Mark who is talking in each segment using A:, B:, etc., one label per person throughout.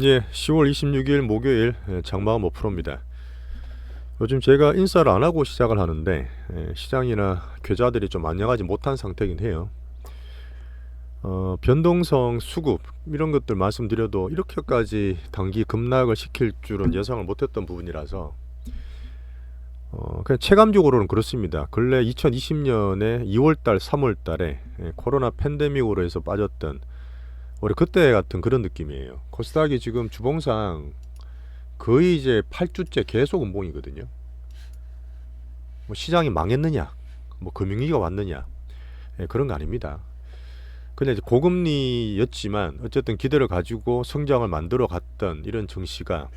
A: 예, 10월 26일 목요일 장마감 5%입니다. 요즘 제가 인사를 안 하고 시작을 하는데 시장이나 계좌들이 좀 안녕하지 못한 상태이긴 해요. 변동성 수급 이런 것들 말씀드려도 이렇게까지 단기 급락을 시킬 줄은 예상을 못했던 부분이라서 그냥 체감적으로는 그렇습니다. 근래 2020년에 2월달, 3월달에 코로나 팬데믹으로 해서 빠졌던 우리 그때 같은 그런 느낌이에요. 코스닥이 지금 주봉상 거의 이제 8주째 계속 음봉이거든요. 뭐 시장이 망했느냐, 뭐 금융위기가 왔느냐, 그런 거 아닙니다. 그냥 이제 고금리였지만 어쨌든 기대를 가지고 성장을 만들어 갔던 이런 증시가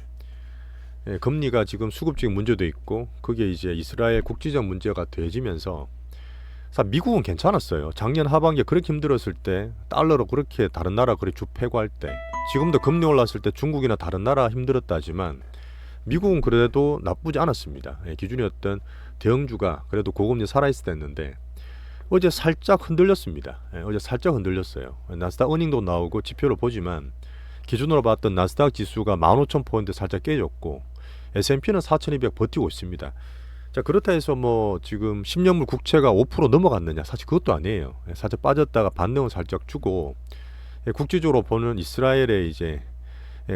A: 금리가 지금 수급적인 문제도 있고 그게 이제 이스라엘 국지적 문제가 더해지면서 사실 미국은 괜찮았어요. 작년 하반기에 그렇게 힘들었을 때 달러로 그렇게 다른 나라 그렇게 주패고할 때 지금도 금리 올랐을 때 중국이나 다른 나라 힘들었다지만 미국은 그래도 나쁘지 않았습니다. 기준이었던 대형주가 그래도 고금리 살아있을 때였는데 어제 살짝 흔들렸습니다. 어제 살짝 흔들렸어요. 나스닥 어닝도 나오고 지표를 보지만 기준으로 봤던 나스닥 지수가 15,000포인트 살짝 깨졌고 S&P는 4,200 버티고 있습니다. 자, 그렇다 해서 뭐 지금 10년물 국채가 5% 넘어갔느냐? 사실 그것도 아니에요. 살짝 빠졌다가 반등을 살짝 주고 국제적으로 보는 이스라엘의 이제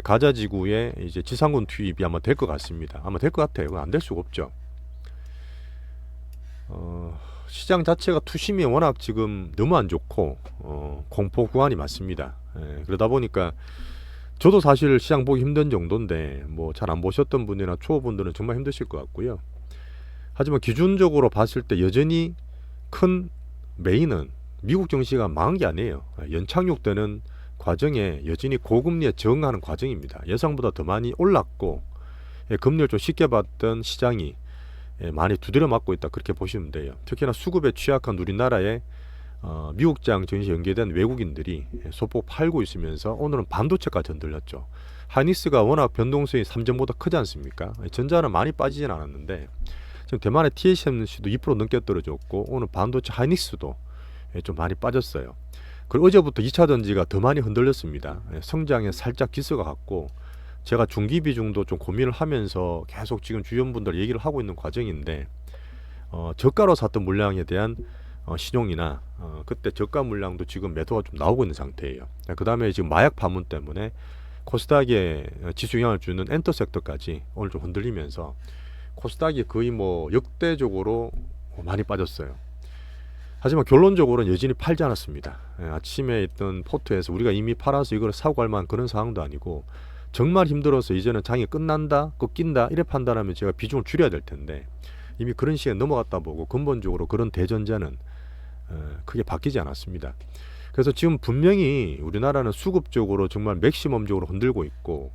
A: 가자 지구에 이제 지상군 투입이 아마 될 것 같습니다. 아마 될 것 같아요. 안 될 수가 없죠. 시장 자체가 투심이 워낙 지금 너무 안 좋고 공포 구간이 많습니다. 그러다 보니까 저도 사실 시장 보기 힘든 정도인데 뭐 잘 안 보셨던 분이나 초보분들은 정말 힘드실 것 같고요. 하지만 기준적으로 봤을 때 여전히 큰 메인은 미국 증시가 망한 게 아니에요. 연착륙되는 과정에 여전히 고금리에 적응하는 과정입니다. 예상보다 더 많이 올랐고 금리를 좀 쉽게 받던 시장이 많이 두드려 맞고 있다, 그렇게 보시면 돼요. 특히나 수급에 취약한 우리나라에 미국장 증시 연계된 외국인들이 소폭 팔고 있으면서 오늘은 반도체까지 흔들렸죠. 하이닉스가 워낙 변동성이 삼전보다 크지 않습니까? 전자는 많이 빠지진 않았는데 지금 대만의 TSMC도 2% 넘게 떨어졌고 오늘 반도체 하이닉스도 좀 많이 빠졌어요. 그리고 어제부터 2차 전지가 더 많이 흔들렸습니다. 성장에 살짝 기스가 갔고 제가 중기 비중도 좀 고민을 하면서 계속 지금 주변분들 얘기를 하고 있는 과정인데 저가로 샀던 물량에 대한 신용이나 그때 저가 물량도 지금 매도가 좀 나오고 있는 상태예요. 그 다음에 지금 마약 파문 때문에 코스닥에 지수 영향을 주는 엔터 섹터까지 오늘 좀 흔들리면서 코스닥이 거의 뭐 역대적으로 많이 빠졌어요. 하지만 결론적으로는 여전히 팔지 않았습니다. 아침에 있던 포트에서 우리가 이미 팔아서 이걸 사고 갈 만한 그런 상황도 아니고 정말 힘들어서 이제는 장이 끝난다, 꺾인다 이래 판단하면 제가 비중을 줄여야 될 텐데 이미 그런 시기에 넘어갔다 보고 근본적으로 그런 대전제는 크게 바뀌지 않았습니다. 그래서 지금 분명히 우리나라는 수급적으로 정말 맥시멈적으로 흔들고 있고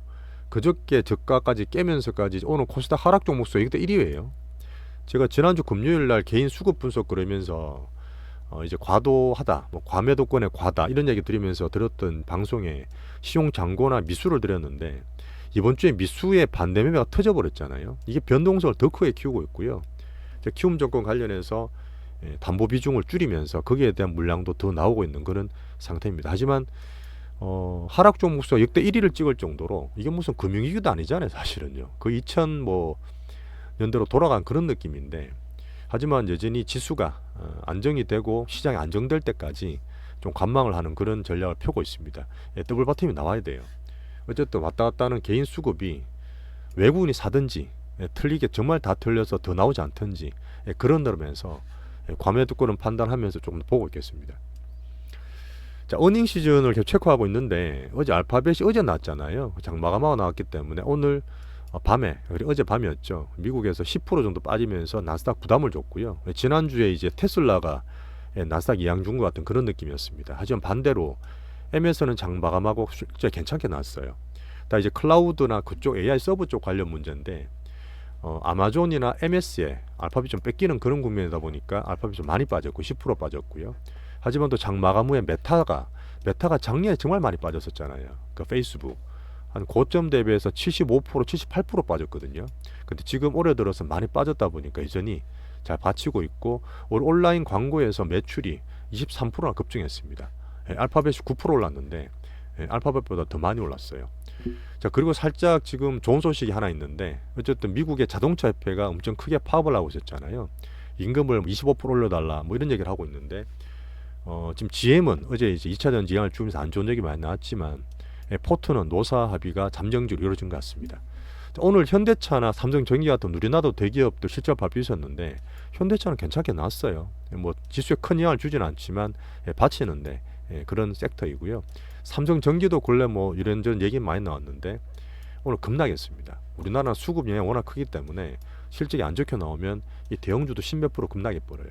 A: 그저께 저가까지 깨면서까지 오늘 코스닥 하락 종목수 이때 1위예요. 제가 지난주 금요일날 개인 수급 분석 그러면서 이제 과도하다, 뭐 과매도권의 과다 이런 얘기 드리면서 들었던 방송에 시용장고나 미수를 드렸는데 이번 주에 미수의 반대매매가 터져버렸잖아요. 이게 변동성을 더 크게 키우고 있고요. 키움 정권 관련해서 담보 비중을 줄이면서 거기에 대한 물량도 더 나오고 있는 그런 상태입니다. 하지만 하락 종목수가 역대 1위를 찍을 정도로 이게 무슨 금융위기도 아니잖아요, 사실은요. 그 2000 뭐 년대로 돌아간 그런 느낌인데 하지만 여전히 지수가 안정이 되고 시장이 안정될 때까지 좀 관망을 하는 그런 전략을 펴고 있습니다. 더블 바텀이 나와야 돼요. 어쨌든 왔다 갔다 하는 개인 수급이 외국인이 사든지 틀리게 정말 다 틀려서 더 나오지 않든지 그런 흐름에서 과매도권을 판단하면서 조금 더 보고 있겠습니다. 자, 어닝 시즌을 계속 체크하고 있는데 어제 알파벳이 어제 나왔잖아요. 장마감하고 나왔기 때문에 오늘 밤에, 어제 밤이었죠. 미국에서 10% 정도 빠지면서 나스닥 부담을 줬고요. 지난주에 이제 테슬라가 나스닥 이양 준 것 같은 그런 느낌이었습니다. 하지만 반대로 M에서는 장마감하고 실제 괜찮게 나왔어요. 다 이제 클라우드나 그쪽 AI 서버 쪽 관련 문제인데 아마존이나 MS에 알파벳 좀 뺏기는 그런 국면이다 보니까 알파벳 좀 많이 빠졌고 10% 빠졌고요. 하지만 또 장마감 후에 메타가 작년에 정말 많이 빠졌었잖아요. 그 페이스북 한 고점 대비해서 75%, 78% 빠졌거든요. 근데 지금 올해 들어서 많이 빠졌다 보니까 여전히 잘 받치고 있고 올 온라인 광고에서 매출이 23%나 급증했습니다. 알파벳이 9% 올랐는데 알파벳보다 더 많이 올랐어요. 자, 그리고 살짝 지금 좋은 소식이 하나 있는데, 어쨌든 미국의 자동차 협회가 엄청 크게 파업을 하고 있었잖아요. 임금을 25% 올려달라 뭐 이런 얘기를 하고 있는데, 지금 GM은 어제 이제 2차 전지 영향을 주면서 안 좋은 얘기 많이 나왔지만, 포트는 노사 합의가 잠정적으로 이루어진 것 같습니다. 자, 오늘 현대차나 삼성전기 같은 우리나라도 대기업들 실적 발표했었는데, 현대차는 괜찮게 나왔어요. 뭐 지수에 큰 영향을 주지는 않지만 받치는데 그런 섹터이고요. 삼성전기도 근래 뭐 이런저런 얘기 많이 나왔는데 오늘 급락했습니다. 우리나라는 수급 영향이 워낙 크기 때문에 실적이 안 좋게 나오면 이 대형주도 십몇 프로 급락해 버려요.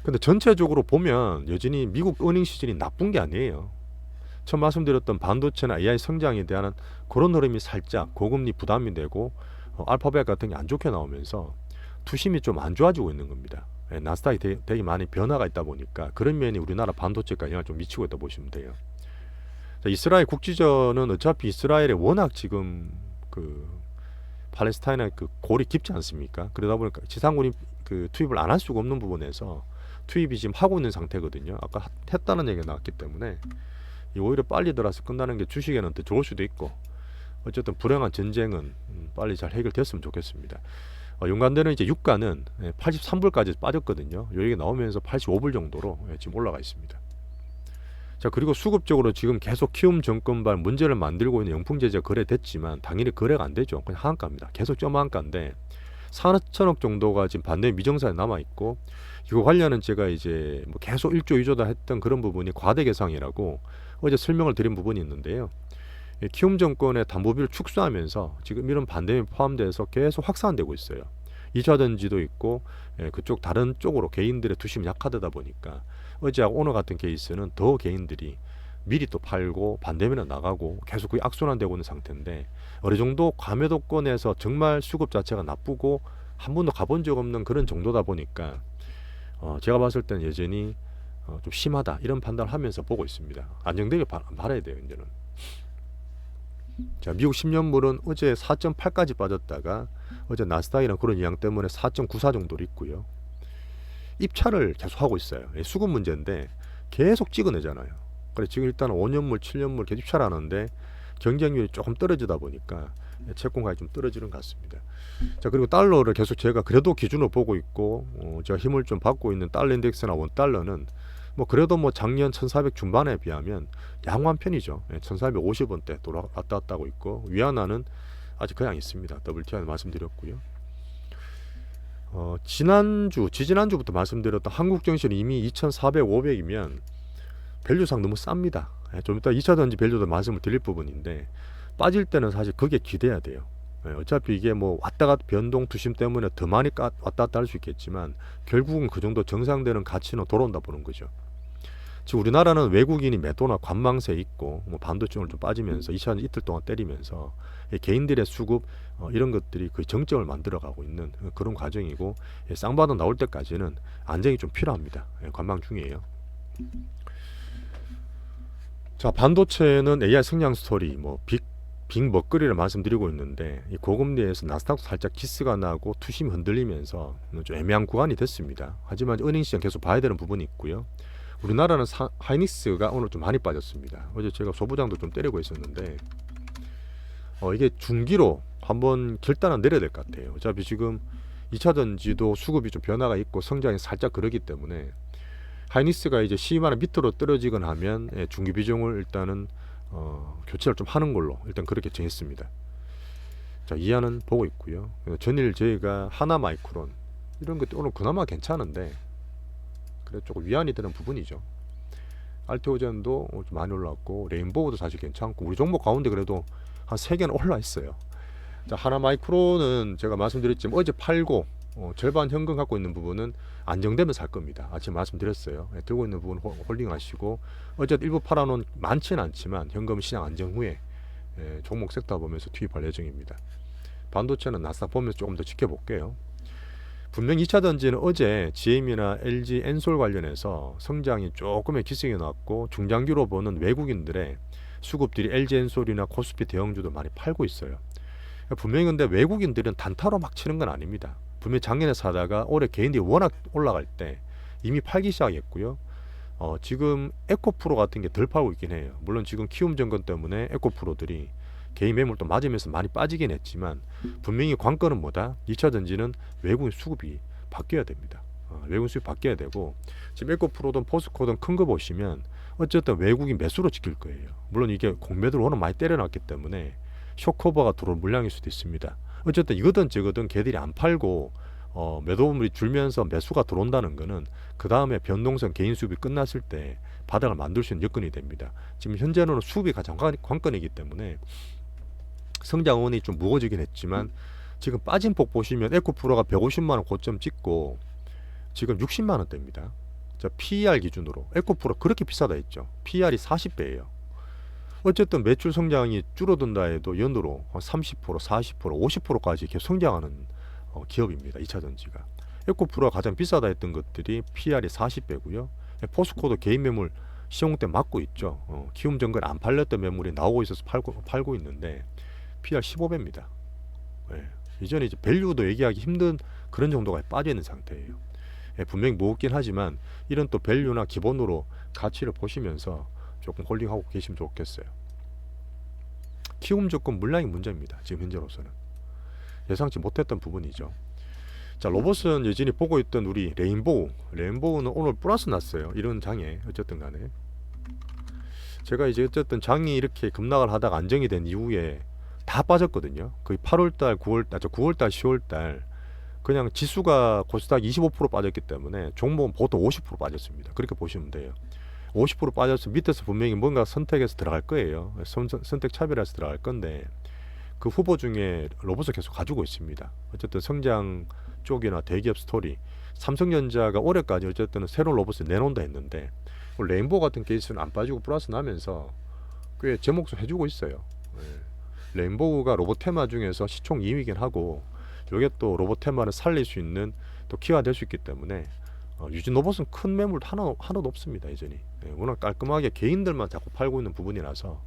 A: 근데 전체적으로 보면 여전히 미국 어닝 시즌이 나쁜 게 아니에요. 처음 말씀드렸던 반도체나 AI 성장에 대한 그런 흐름이 살짝 고금리 부담이 되고 알파벳 같은 게 안 좋게 나오면서 투심이 좀 안 좋아지고 있는 겁니다. 나스닥이 되게 많이 변화가 있다 보니까 그런 면이 우리나라 반도체가 영향을 좀 미치고 있다 보시면 돼요. 자, 이스라엘 국지전은 어차피 이스라엘에 워낙 지금 그 팔레스타인의 그 골이 깊지 않습니까? 그러다 보니까 지상군이 그 투입을 안 할 수가 없는 부분에서 투입이 지금 하고 있는 상태거든요. 아까 했다는 얘기가 나왔기 때문에 오히려 빨리 들어서 끝나는 게 주식에는 더 좋을 수도 있고, 어쨌든 불행한 전쟁은 빨리 잘 해결됐으면 좋겠습니다. 연간되는 이제 유가는 83불까지 빠졌거든요. 여기 나오면서 85불 정도로 지금 올라가 있습니다. 자, 그리고 수급적으로 지금 계속 키움 정권발 문제를 만들고 있는 영풍제재가 거래됐지만 당연히 거래가 안 되죠. 그냥 하한가입니다. 계속 점하한가인데 4천억 정도가 지금 반대 미정산에 남아 있고, 이거 관련은 제가 이제 뭐 계속 1조 2조다 했던 그런 부분이 과대 계상이라고 어제 설명을 드린 부분이 있는데요. 키움 정권의 담보비를 축소하면서 지금 이런 반대이 포함돼서 계속 확산되고 있어요. 2차 전지도 있고 그쪽 다른 쪽으로 개인들의 투심이 약화되다 보니까 어제하고 오늘 같은 케이스는 더 개인들이 미리 또 팔고 반대면은 나가고 계속 그게 악순환되고 있는 상태인데, 어느 정도 과매도권에서 정말 수급 자체가 나쁘고 한 번도 가본 적 없는 그런 정도다 보니까 제가 봤을 때는 여전히 좀 심하다 이런 판단을 하면서 보고 있습니다. 안정되게 바라야 돼요 이제는. 자, 미국 10년물은 어제 4.8까지 빠졌다가 어제 나스닥이랑 그런 영향 때문에 4.94 정도로 있고요. 입찰을 계속 하고 있어요. 수급 문제인데 계속 찍어내잖아요. 그래 지금 일단 5년물, 7년물 계속 입찰하는데 경쟁률이 조금 떨어지다 보니까 채권가격이 좀 떨어지는 것 같습니다. 자, 그리고 달러를 계속 제가 그래도 기준으로 보고 있고 제가 힘을 좀 받고 있는 달러 인덱스나 원달러는 뭐 그래도 뭐 작년 1400 중반에 비하면 양호한 편이죠. 1450원대 왔다 갔다 하고 있고, 위안화는 아직 그냥 있습니다. WTI는 말씀드렸고요. 지지난주부터 말씀드렸던 한국증시는 이미 2400, 500이면 밸류상 너무 쌉니다. 좀 이따 2차 전지 밸류도 말씀을 드릴 부분인데, 빠질 때는 사실 그게 기대해야 돼요. 어차피 이게 뭐 왔다 갔다 변동 투심 때문에 더 많이 왔다 갔다 할 수 있겠지만 결국은 그 정도 정상되는 가치는 돌아온다 보는 거죠. 지금 우리나라는 외국인이 매도나 관망세 있고 뭐 반도체를 좀 빠지면서 2차 이틀 동안 때리면서 개인들의 수급 이런 것들이 거의 정점을 만들어가고 있는 그런 과정이고, 쌍바닥 나올 때까지는 안정이 좀 필요합니다. 관망 중이에요. 자, 반도체는 AI 성장 스토리, 뭐 빅 먹거리를 말씀드리고 있는데, 이 고금리에서 나스닥도 살짝 키스가 나고 투심이 흔들리면서 좀 애매한 구간이 됐습니다. 하지만 은행 시장 계속 봐야 되는 부분이 있고요. 우리나라는 하이닉스가 오늘 좀 많이 빠졌습니다. 어제 제가 소부장도 좀 때리고 있었는데 이게 중기로 한번 결단은 내려야 될 것 같아요. 어차피 지금 2차 전지도 수급이 좀 변화가 있고 성장이 살짝 그러기 때문에 하이닉스가 이제 12만원 밑으로 떨어지거나 하면 중기 비중을 일단은 교체를 좀 하는 걸로 일단 그렇게 정했습니다. 자, 이하는 보고 있고요. 전일 저희가 하나마이크론 이런 것도 오늘 그나마 괜찮은데 그래 조금 위안이 되는 부분이죠. 알테오젠도 좀 많이 올랐고, 레인보우도 사실 괜찮고, 우리 종목 가운데 그래도 한 3개는 올라 있어요. 자, 하나마이크론은 제가 말씀드렸지만 어제 팔고 절반 현금 갖고 있는 부분은 안정되면 살 겁니다. 아침에 말씀드렸어요. 들고 있는 부분 홀딩 하시고, 어제 일부 팔아놓은 많지는 않지만 현금 시장 안정 후에 종목 섹터 보면서 투입할 예정입니다. 반도체는 나스닥 보면서 조금 더 지켜볼게요. 분명 2차 전지는 어제 GM이나 LG, 엔솔 관련해서 성장이 조금의 기승이 나왔고, 중장기로 보는 외국인들의 수급들이 LG, 엔솔이나 코스피 대형주도 많이 팔고 있어요. 분명히 근데 외국인들은 단타로 막 치는 건 아닙니다. 분명히 작년에 사다가 올해 개인들이 워낙 올라갈 때 이미 팔기 시작했고요. 지금 에코프로 같은 게 덜 팔고 있긴 해요. 물론 지금 키움 정권 때문에 에코프로들이 개인 매물도 맞으면서 많이 빠지긴 했지만 분명히 관건은 뭐다? 2차 전지는 외국인 수급이 바뀌어야 됩니다. 외국인 수급이 바뀌어야 되고 지금 에코프로든 포스코든 큰 거 보시면 어쨌든 외국인 매수로 지킬 거예요. 물론 이게 공매도를 워낙 많이 때려놨기 때문에 쇼커버가 들어올 물량일 수도 있습니다. 어쨌든 이거든 저거든 걔들이 안 팔고 매도물이 줄면서 매수가 들어온다는 거는 그 다음에 변동성 개인 수급이 끝났을 때 바닥을 만들 수 있는 여건이 됩니다. 지금 현재는 수급이 가장 관건이기 때문에 성장원이 좀 무거워지긴 했지만 지금 빠진 폭 보시면 에코프로가 150만원 고점 찍고 지금 60만원대입니다. 자, PER 기준으로 에코프로 그렇게 비싸다 했죠. PER이 40배예요. 어쨌든 매출 성장이 줄어든다 해도 연으로 30%, 40%, 50%까지 계속 성장하는 기업입니다. 2차 전지가. 에코프로가 가장 비싸다 했던 것들이 PER이 40배고요. 포스코도 개인 매물 시용 때 막고 있죠. 키움 정권 안 팔렸던 매물이 나오고 있어서 팔고 있는데 PER 15배입니다. 예. 이전에 이제 밸류도 얘기하기 힘든 그런 정도가 빠져 있는 상태예요. 예, 분명히 무겁긴 하지만 이런 또 밸류나 기본으로 가치를 보시면서 조금 홀딩하고 계시면 좋겠어요. 키움 정권 물량이 문제입니다. 지금 현재로서는 예상치 못했던 부분이죠. 자, 로봇은 예전에 보고 있던 우리 레인보우는 오늘 플러스 났어요. 이런 장에 어쨌든 간에 제가 이제 어쨌든 장이 이렇게 급락을 하다가 안정이 된 이후에 다 빠졌거든요. 거의 8월달, 9월달, 10월달 그냥 지수가 코스닥 25% 빠졌기 때문에 종목은 보통 50% 빠졌습니다. 그렇게 보시면 돼요. 50% 빠져서 밑에서 분명히 뭔가 선택해서 들어갈 거예요. 선택 차별해서 들어갈 건데 그 후보 중에 로봇을 계속 가지고 있습니다. 어쨌든 성장 쪽이나 대기업 스토리, 삼성전자가 올해까지 어쨌든 새로운 로봇을 내놓는다 했는데 레인보우 같은 케이스는 안 빠지고 플러스 나면서 꽤 제 몫을 해주고 있어요. 레인보우가 로봇 테마 중에서 시총 2위이긴 하고 이게 또 로봇 테마를 살릴 수 있는 또 키가 될 수 있기 때문에 유진 로봇은 큰 매물 하나도 없습니다. 예전이 워낙 깔끔하게 개인들만 자꾸 팔고 있는 부분이라서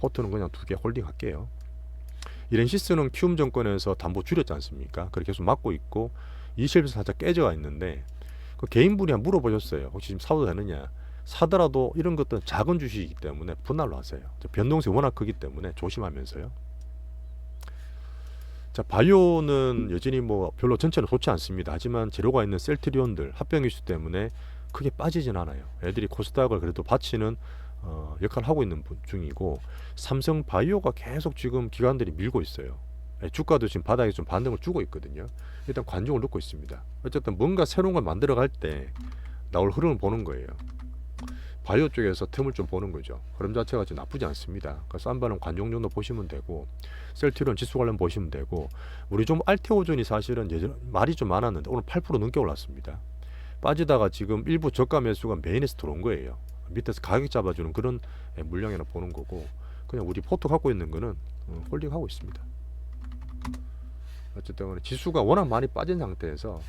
A: 포트는 그냥 2개 홀딩 할게요. 이렌시스는 키움 정권에서 담보 줄였지 않습니까? 그렇게 계속 막고 있고 이실에서 살짝 깨져가 있는데 그 개인분이 한번 물어보셨어요. 혹시 지금 사도 되느냐? 사더라도 이런 것들은 작은 주식이기 때문에 분할로 하세요. 변동성이 워낙 크기 때문에 조심하면서요. 자, 바이오는 여전히 뭐 별로 전체는 좋지 않습니다. 하지만 재료가 있는 셀트리온들 합병 이슈 때문에 크게 빠지진 않아요. 애들이 코스닥을 그래도 받치는 역할을 하고 있는 중이고 삼성 바이오가 계속 지금 기관들이 밀고 있어요. 주가도 지금 바닥에 좀 반등을 주고 있거든요. 일단 관중을 넣고 있습니다. 어쨌든 뭔가 새로운 걸 만들어 갈 때 나올 흐름을 보는 거예요. 바이오 쪽에서 틈을 좀 보는 거죠. 흐름 자체가 좀 나쁘지 않습니다. 그래서 쌈바는 관중 정도 보시면 되고 셀트리온 지수 관련 보시면 되고 우리 좀 알테오존이 사실은 예전 말이 좀 많았는데 오늘 8% 넘게 올랐습니다. 빠지다가 지금 일부 저가 매수가 메인에서 들어온 거예요. 밑에서 가격 잡아주는 그런 물량이나 보는 거고 그냥 우리 포트 갖고 있는 거는 홀딩하고 있습니다. 어쨌든 지수가 워낙 많이 빠진 상태에서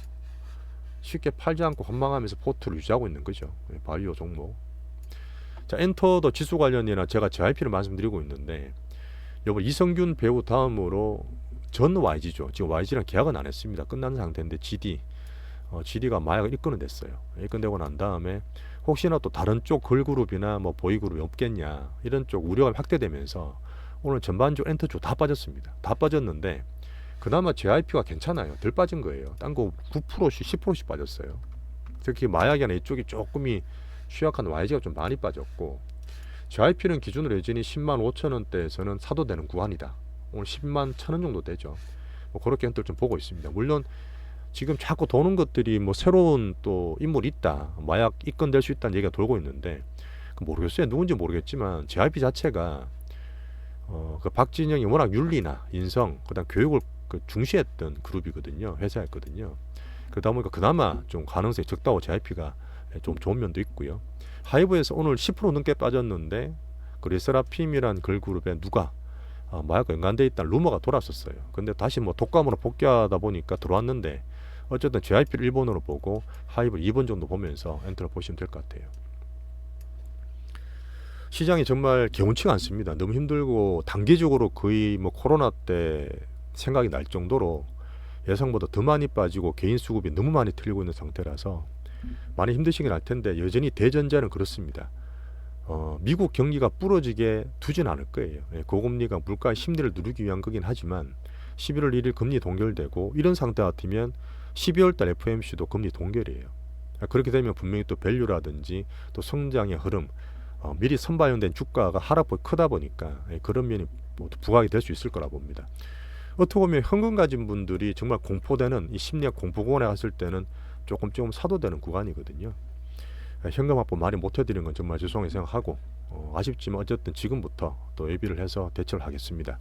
A: 쉽게 팔지 않고 관망하면서 포트를 유지하고 있는 거죠. 바이오 종목. 자, 엔터도 지수 관련이나 제가 JYP를 말씀드리고 있는데 여보 이성균 배우 다음으로 전 YG죠. 지금 YG랑 계약은 안 했습니다. 끝난 상태인데 GD가 마약을 입건은 됐어요. 입건되고 난 다음에 혹시나 또 다른 쪽 걸그룹이나 뭐 보이그룹이 없겠냐 이런 쪽 우려가 확대되면서 오늘 전반적으로 엔터 쪽 다 빠졌습니다. 다 빠졌는데 그나마 JYP가 괜찮아요. 덜 빠진 거예요. 딴 거 9%씩 10%씩 빠졌어요. 특히 마약이나 이쪽이 조금이 취약한 YG가 좀 많이 빠졌고 JYP는 기준으로 여전히 10만 5천 원대에서는 사도 되는 구간이다. 오늘 10만 1천 원 정도 되죠. 뭐 그렇게 현들 좀 보고 있습니다. 물론 지금 자꾸 도는 것들이 뭐 새로운 또 인물이 있다, 마약 입건될 수 있다는 얘기가 돌고 있는데 모르겠어요. 누군지 모르겠지만 JYP 자체가 그 박진영이 워낙 윤리나 인성, 그다음 교육을 중시했던 그룹이거든요. 회사였거든요. 그러다 보니까 그나마 좀 가능성이 적다고 JYP가 좀 좋은 면도 있고요. 하이브에서 오늘 10% 넘게 빠졌는데 그 르세라핌이란 걸그룹에 누가 마약과 연관되어 있다는 루머가 돌았었어요. 근데 다시 뭐 독감으로 복귀하다 보니까 들어왔는데 어쨌든 JYP를 1번으로 보고 하이브 2번 정도 보면서 엔터를 보시면 될 것 같아요. 시장이 정말 개운치가 않습니다. 너무 힘들고 단기적으로 거의 뭐 코로나 때 생각이 날 정도로 예상보다 더 많이 빠지고 개인 수급이 너무 많이 틀리고 있는 상태라서 많이 힘드시긴 할 텐데 여전히 대전제는 그렇습니다. 미국 경기가 부러지게 두진 않을 거예요. 예, 고금리가 물가의 심리를 누르기 위한 거긴 하지만 11월 1일 금리 동결되고 이런 상태 같으면 12월 달 FOMC도 금리 동결이에요. 그렇게 되면 분명히 또 밸류라든지 또 성장의 흐름, 미리 선반영된 주가가 하락폭이 크다 보니까 그런 면이 모두 부각이 될 수 있을 거라 봅니다. 어떻게 보면 현금 가진 분들이 정말 공포되는 이 심리학 공포구간에 갔을 때는 조금 사도 되는 구간이거든요. 현금 확보 많이 못 해드린 건 정말 죄송하게 생각하고 아쉽지만 어쨌든 지금부터 또 예비를 해서 대처를 하겠습니다.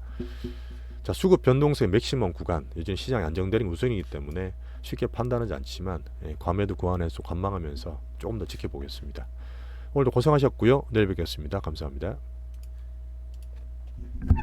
A: 자, 수급 변동성의 맥시멈 구간, 여전히 시장이 안정되는 게 우선이기 때문에 쉽게 판단하지 않지만 과매도 구간에서 관망하면서 조금 더 지켜보겠습니다. 오늘도 고생하셨고요. 내일 뵙겠습니다. 감사합니다.